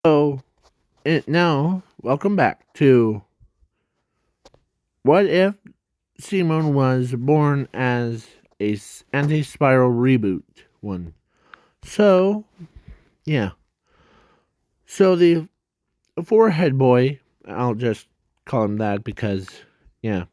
Now, welcome back to What If Simone Was Born as a Anti-Spiral Reboot one. So, yeah. So the forehead boy, I'll just call him that because, yeah,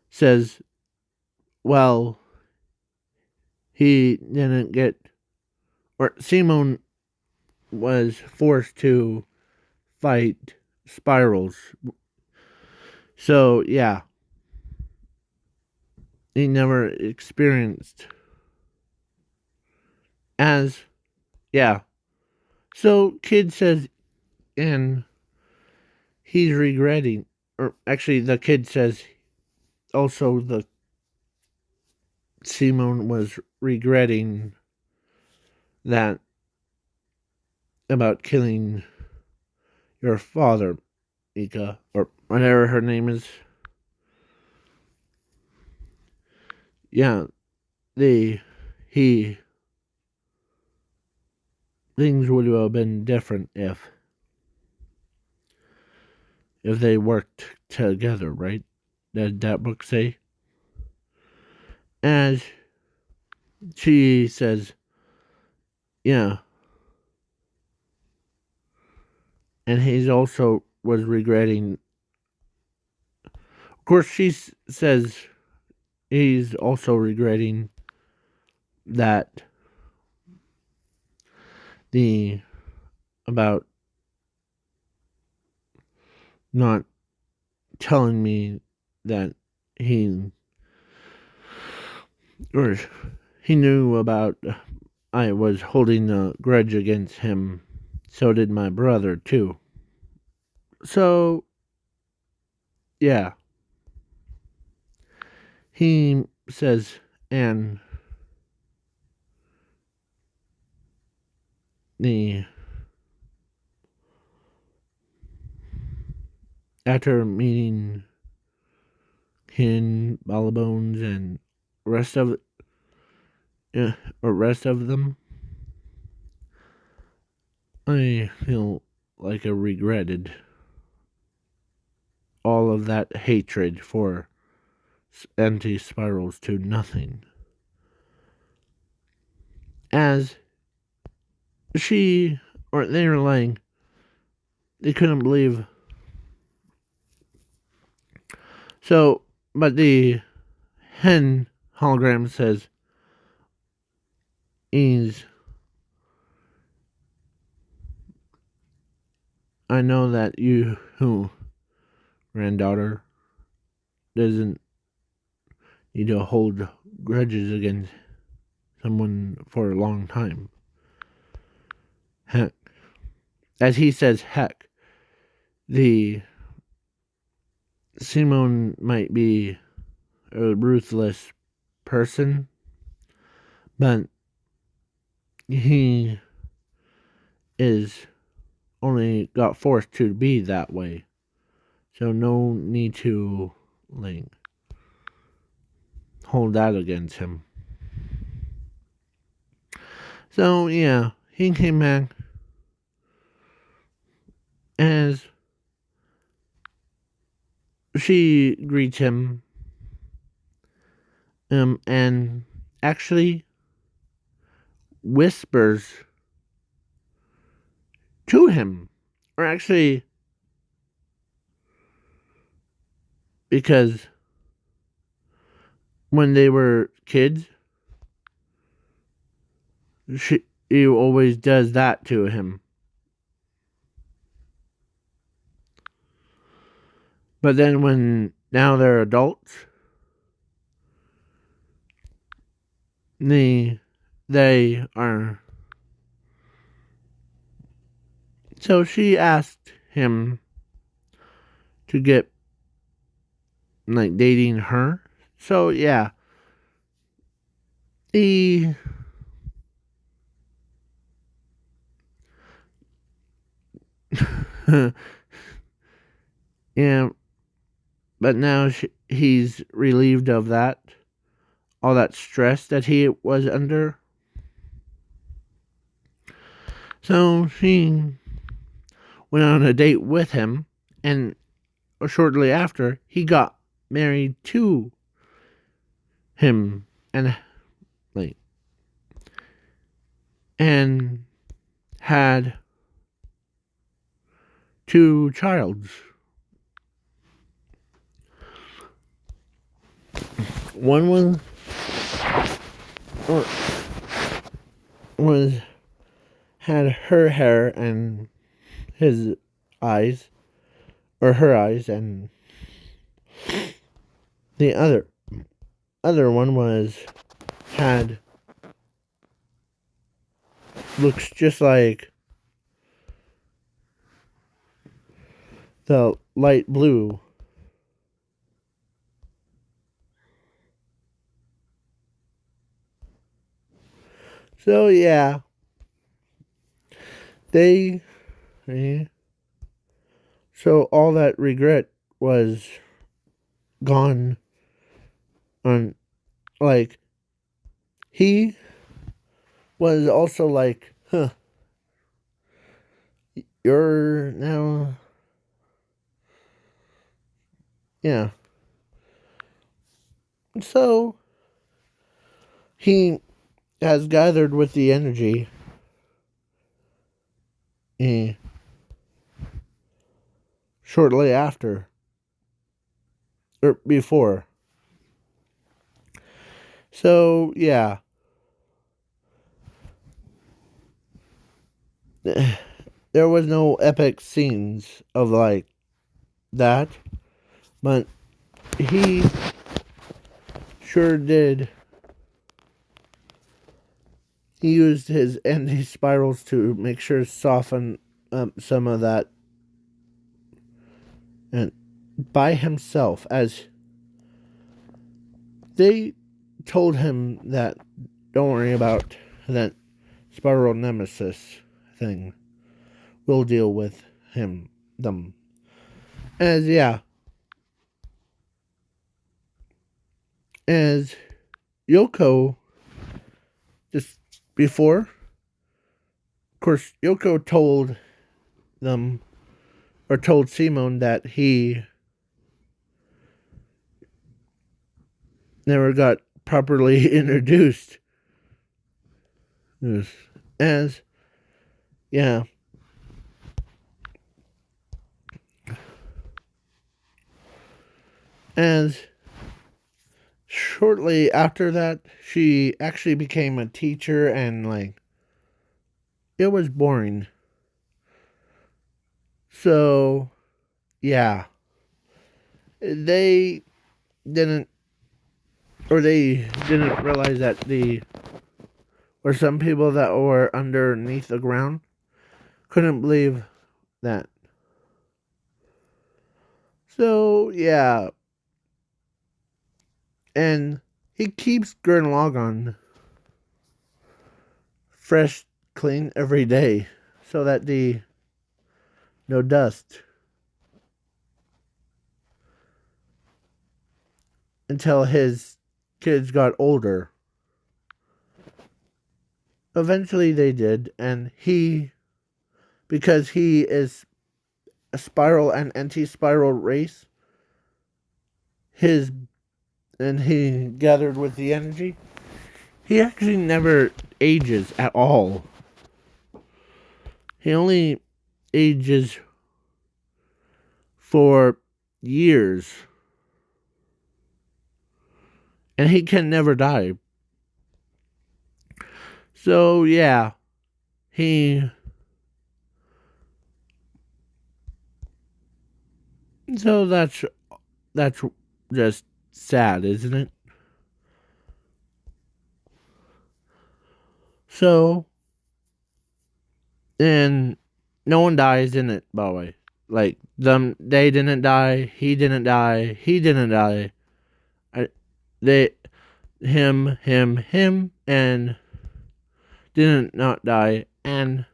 says, well, he didn't get, or Simone was forced to fight spirals. So, yeah, he never experienced as, yeah. So, kid says, and he's regretting, or actually, the kid says also the Simone was regretting that about killing your father, Ika, or whatever her name is. Yeah, they, he, things would have been different if they worked together, right? Did that book say? As she says, yeah, and he's also was regretting. Of course, she says he's also regretting that the about not telling me that he or he knew about I was holding a grudge against him. So did my brother too. So yeah, he says, and the after meeting Kin, Ballbones, and rest of rest of them, I feel like I regretted all of that hatred for anti-spirals to nothing. As she or they were lying, they couldn't believe. So, but the hen hologram says, "Is I know that you, who granddaughter, doesn't need to hold grudges against someone for a long time. Heck, as he says, heck, the Simone might be a ruthless person, but he is only got forced to be that way. So no need to like hold that against him." So yeah, he came back as she greets him, and actually whispers to him, or actually because when they were kids, she always does that to him. But then when now they're adults, they are. So she asked him to get like dating her. So yeah, he yeah, but now he's relieved of that, all that stress that he was under. So she went on a date with him, and shortly after, he got married to him, and like and had two childs. One or was had her hair and his eyes, or her eyes, and the other one had looks just like the light blue. So yeah, they so all that regret was gone on, like, he was also like, huh, you're now, yeah. So he has gathered with the energy, eh, shortly after, or before. So yeah, there was no epic scenes of like that, but he sure did. He used his anti-spirals to make sure soften some of that, and by himself, as they told him that don't worry about that spiral nemesis thing. We'll deal with them. As yeah, as Yoko just before, of course, Yoko told them, or told Simone, that he never got properly introduced. Yes. As yeah, as shortly after that, she actually became a teacher, and like it was boring. So yeah, they didn't, or they didn't realize that the or some people that were underneath the ground couldn't believe that. So yeah, and he keeps Gurren Lagann fresh, clean every day, so that the no dust, until his kids got older. Eventually they did, and he, because he is a spiral and anti-spiral race, his and he gathered with the energy. He actually never ages at all. He only ages for years, and he can never die. So yeah, he so that's just sad, isn't it? So, and no one dies in it, by the way. Like them, they didn't die. He didn't die. He didn't die. I, they, him, and didn't not die, and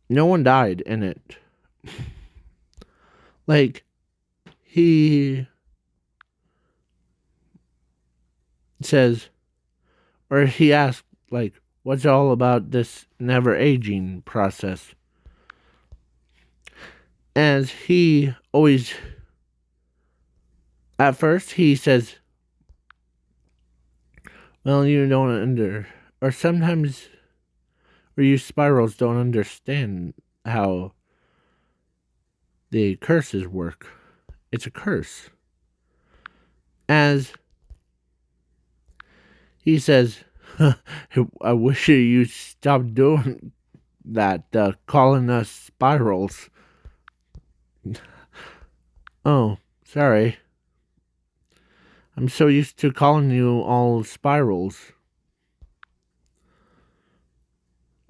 no one died in it. Like he says, or he asked, like, what's all about this never aging process. As he always, at first, he says, well, you don't or sometimes, or you spirals don't understand how the curses work. It's a curse. As he says, I wish you stopped doing that, calling us spirals. Oh, sorry. I'm so used to calling you all spirals.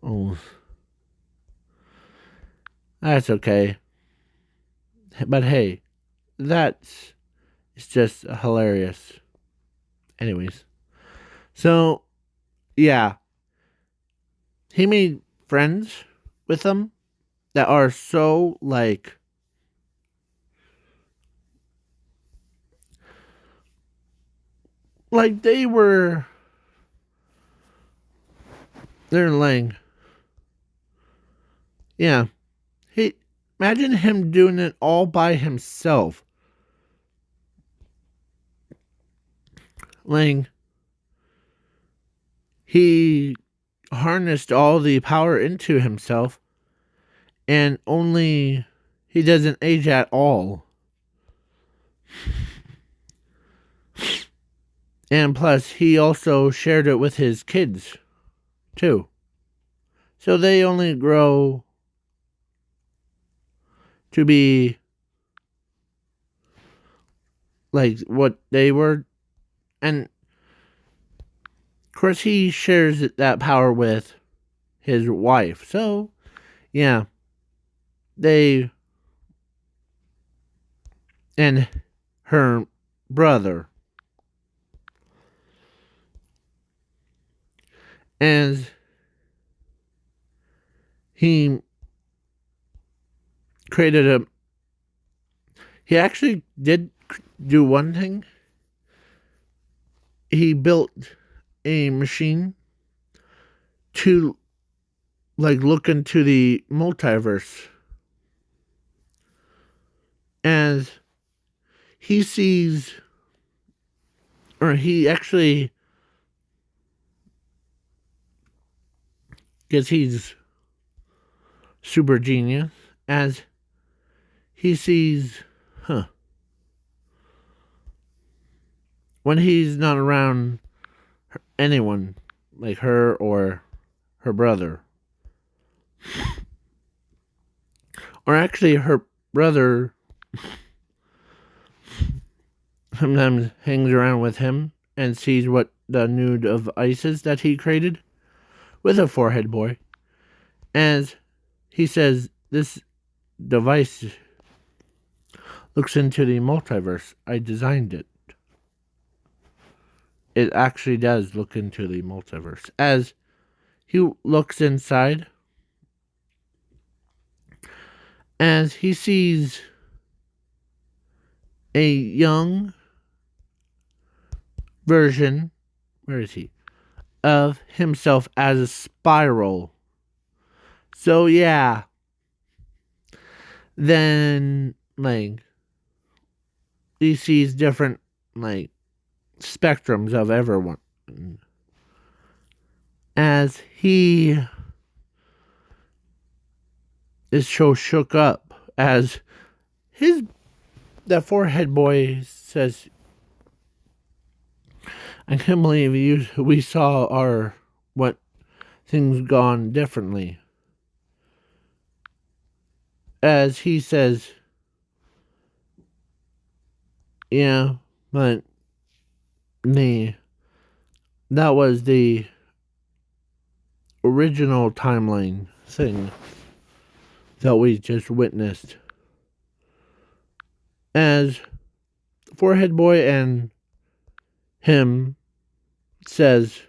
Oh, that's okay. But hey, that's it's just hilarious. Anyways, so yeah, he made friends with them that are so like they're like, yeah. He imagine him doing it all by himself. Like he harnessed all the power into himself, and only he doesn't age at all. And plus, he also shared it with his kids, too. So they only grow to be like what they were. And, of course, he shares that power with his wife. So, yeah. They. And her brother. And he created a. He actually did do one thing. He built a machine to look into the multiverse. As he sees, or he actually, because he's super genius, as he sees, when he's not around anyone, like her or her brother, or actually her brother sometimes hangs around with him and sees what the nude of ice is that he created with a forehead boy. As he says, this device looks into the multiverse. I designed it. It actually does look into the multiverse. As he looks inside, as he sees a young version, where is he, of himself as a spiral. So yeah, then he sees different spectrums of everyone. As he is so shook up, as the forehead boy says, I can't believe we saw what things gone differently. As he says, yeah, but that was the original timeline thing that we just witnessed. As forehead boy and him says,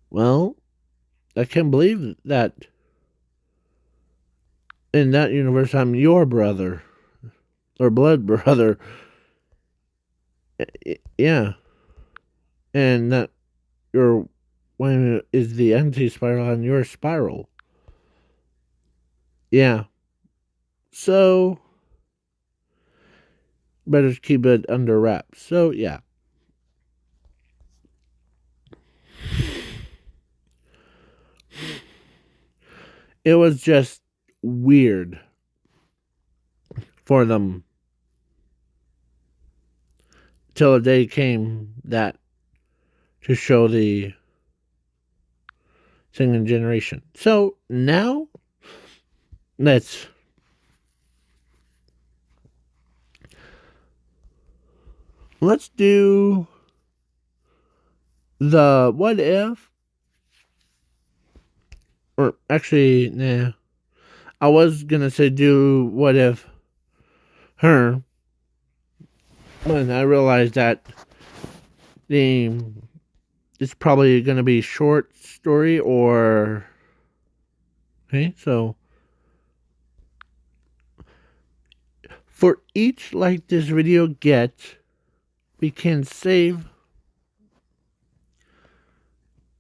well, I can't believe that in that universe I'm your brother or blood brother. Yeah. And that your when is the anti-spiral on your spiral. Yeah. So better keep it under wraps. So yeah. It was just weird for them till a day came that to show the second generation. So now let's do the what if, or actually, nah. I was gonna say do what if her, when I realized that the it's probably gonna be short story or okay. So for each like this video gets, we can save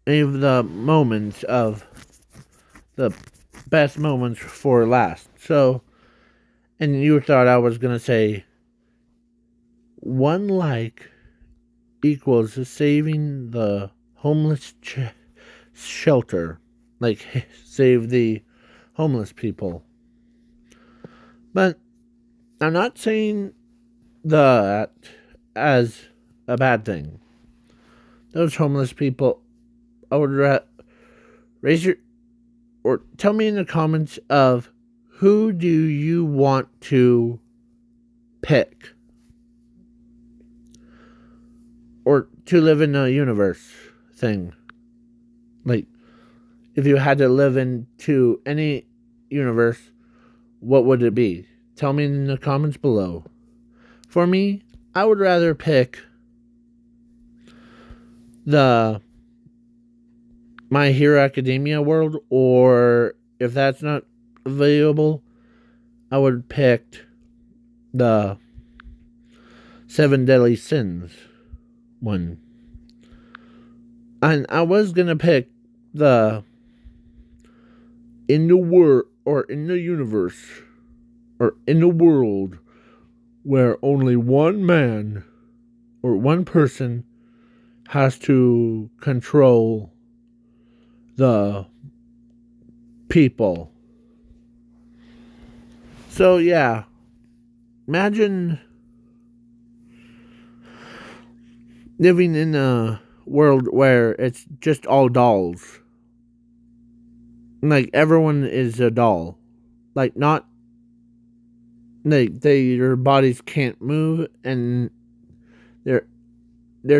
any of the moments of the best moments for last. So, and you thought I was gonna say one like equals saving the homeless shelter, like save the homeless people. But I'm not saying that as a bad thing. Those homeless people, I would raise your or tell me in the comments of who do you want to pick or to live in a universe thing. Like if you had to live into any universe, what would it be? Tell me in the comments below. For me, I would rather pick the My Hero Academia world, or if that's not available, I would pick the Seven Deadly Sins one. And I was gonna pick the in the world or in the universe or in the world where only one man or one person has to control the people. So yeah, imagine living in a world where it's just all dolls. Like everyone is a doll. Like not like their bodies can't move and they're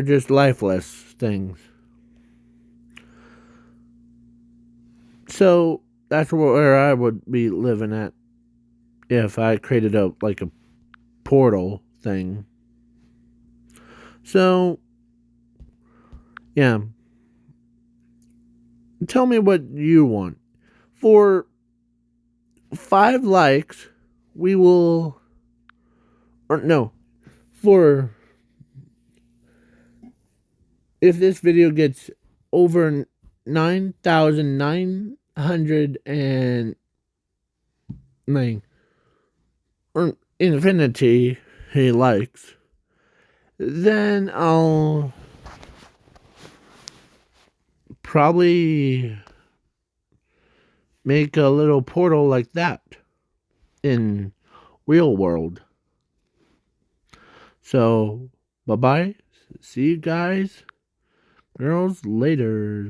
just lifeless things. So that's where I would be living at if I created a portal thing. So yeah. Tell me what you want. For 5 likes, we will or no, for if this video gets over 9,909 or infinity he likes, then I'll probably make a little portal like that in real world. So bye bye. See you guys, girls, later.